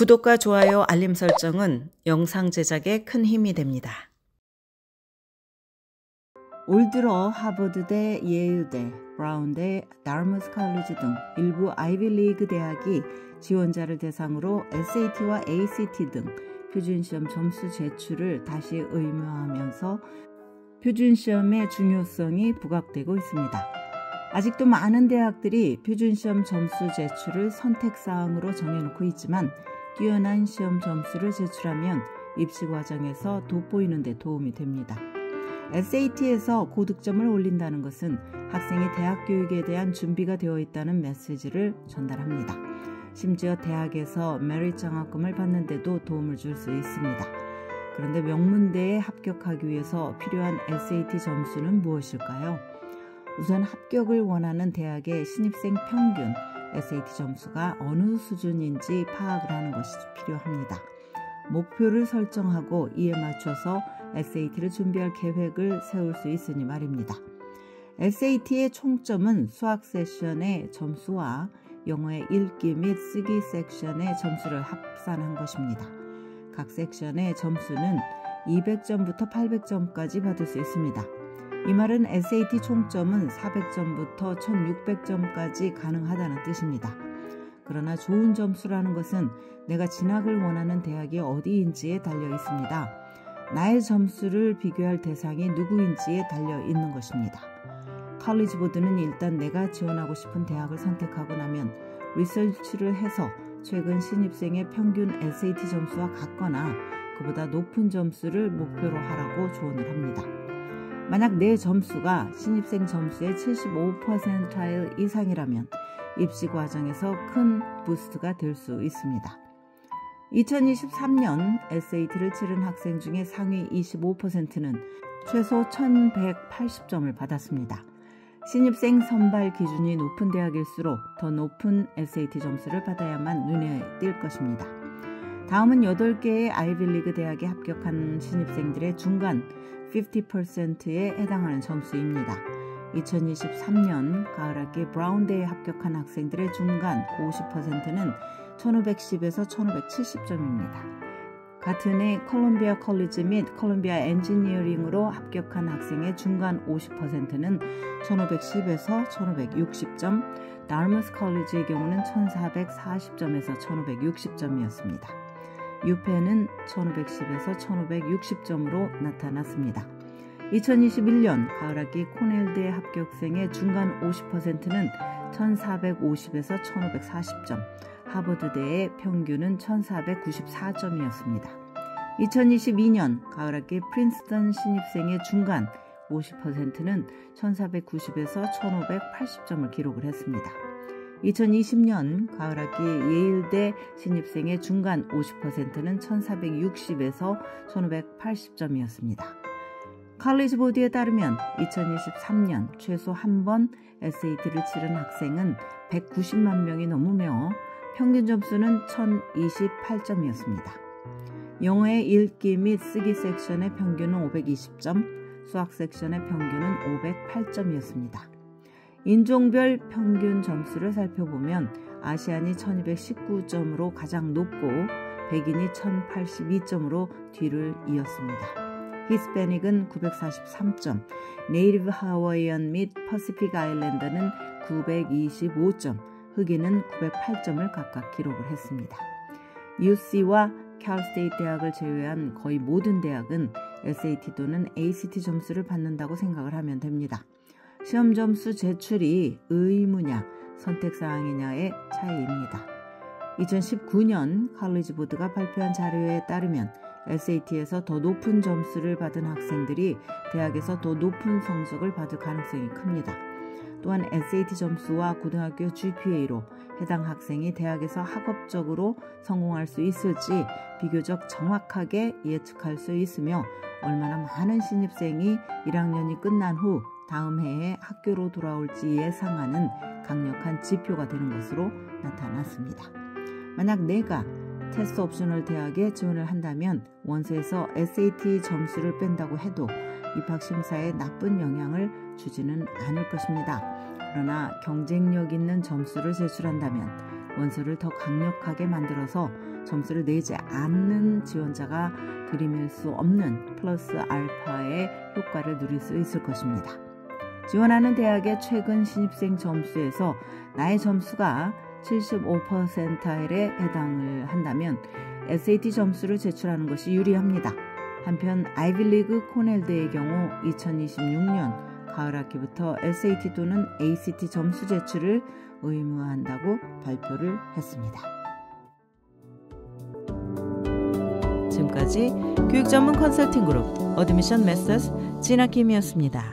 구독과 좋아요, 알림 설정은 영상 제작에 큰 힘이 됩니다. 올 들어 하버드대, 예일대, 브라운대, 다르머스 칼리지 등 일부 아이비리그 대학이 지원자를 대상으로 SAT와 ACT 등 표준시험 점수 제출을 다시 의무화하면서 표준시험의 중요성이 부각되고 있습니다. 아직도 많은 대학들이 표준시험 점수 제출을 선택사항으로 정해놓고 있지만 뛰어난 시험 점수를 제출하면 입시 과정에서 돋보이는 데 도움이 됩니다. SAT에서 고득점을 올린다는 것은 학생이 대학 교육에 대한 준비가 되어 있다는 메시지를 전달합니다. 심지어 대학에서 메리트 장학금을 받는 데도 도움을 줄 수 있습니다. 그런데 명문대에 합격하기 위해서 필요한 SAT 점수는 무엇일까요? 우선 합격을 원하는 대학의 신입생 평균 SAT 점수가 어느 수준인지 파악을 하는 것이 필요합니다. 목표를 설정하고 이에 맞춰서 SAT를 준비할 계획을 세울 수 있으니 말입니다. SAT의 총점은 수학 세션의 점수와 영어의 읽기 및 쓰기 섹션의 점수를 합산한 것입니다. 각 섹션의 점수는 200점부터 800점까지 받을 수 있습니다. 이 말은 SAT 총점은 400점부터 1600점까지 가능하다는 뜻입니다. 그러나 좋은 점수라는 것은 내가 진학을 원하는 대학이 어디인지에 달려 있습니다. 나의 점수를 비교할 대상이 누구인지에 달려 있는 것입니다. 칼리지 보드는 일단 내가 지원하고 싶은 대학을 선택하고 나면 리서치를 해서 최근 신입생의 평균 SAT 점수와 같거나 그보다 높은 점수를 목표로 하라고 조언을 합니다. 만약 내 점수가 신입생 점수의 75%타일 이상이라면 입시 과정에서 큰 부스트가 될 수 있습니다. 2023년 SAT를 치른 학생 중에 상위 25%는 최소 1180점을 받았습니다. 신입생 선발 기준이 높은 대학일수록 더 높은 SAT 점수를 받아야만 눈에 띌 것입니다. 다음은 8개의 아이비리그 대학에 합격한 신입생들의 중간 50%에 해당하는 점수입니다. 2023년 가을학기 브라운대에 합격한 학생들의 중간 50%는 1510에서 1570점입니다. 같은 해 콜롬비아 컬리지 및 콜롬비아 엔지니어링으로 합격한 학생의 중간 50%는 1510에서 1560점, 다르머스 컬리지의 경우는 1440점에서 1560점이었습니다. 유펜은 1510에서 1560점으로 나타났습니다. 2021년 가을학기 코넬대 합격생의 중간 50%는 1450에서 1540점, 하버드대의 평균은 1494점이었습니다. 2022년 가을학기 프린스턴 신입생의 중간 50%는 1490에서 1580점을 기록을 했습니다. 2020년 가을학기 예일대 신입생의 중간 50%는 1460에서 1580점이었습니다. 칼리지 보드에 따르면 2023년 최소 한 번 SAT를 치른 학생은 190만 명이 넘으며 평균 점수는 1028점이었습니다. 영어의 읽기 및 쓰기 섹션의 평균은 520점, 수학 섹션의 평균은 508점이었습니다. 인종별 평균 점수를 살펴보면 아시안이 1219점으로 가장 높고 백인이 1082점으로 뒤를 이었습니다. 히스패닉은 943점, 네이티브 하와이안 및 퍼시픽 아일랜더는 925점, 흑인은 908점을 각각 기록을 했습니다. UC와 캘스테이트 대학을 제외한 거의 모든 대학은 SAT 또는 ACT 점수를 받는다고 생각을 하면 됩니다. 시험 점수 제출이 의무냐, 선택사항이냐의 차이입니다. 2019년 칼리지 보드가 발표한 자료에 따르면 SAT에서 더 높은 점수를 받은 학생들이 대학에서 더 높은 성적을 받을 가능성이 큽니다. 또한 SAT 점수와 고등학교 GPA로 해당 학생이 대학에서 학업적으로 성공할 수 있을지 비교적 정확하게 예측할 수 있으며 얼마나 많은 신입생이 1학년이 끝난 후 다음 해에 학교로 돌아올지 예상하는 강력한 지표가 되는 것으로 나타났습니다. 만약 내가 테스트 옵셔널 대학에 지원을 한다면 원서에서 SAT 점수를 뺀다고 해도 입학심사에 나쁜 영향을 주지는 않을 것입니다. 그러나 경쟁력 있는 점수를 제출한다면 원서를 더 강력하게 만들어서 점수를 내지 않는 지원자가 들이밀 수 없는 플러스 알파의 효과를 누릴 수 있을 것입니다. 지원하는 대학의 최근 신입생 점수에서 나의 점수가 75%에 해당을 한다면 SAT 점수를 제출하는 것이 유리합니다. 한편 아이비리그 코넬대의 경우 2026년 가을 학기부터 SAT 또는 ACT 점수 제출을 의무화한다고 발표를 했습니다. 지금까지 교육 전문 컨설팅 그룹 어드미션 메서스 진아킴이었습니다.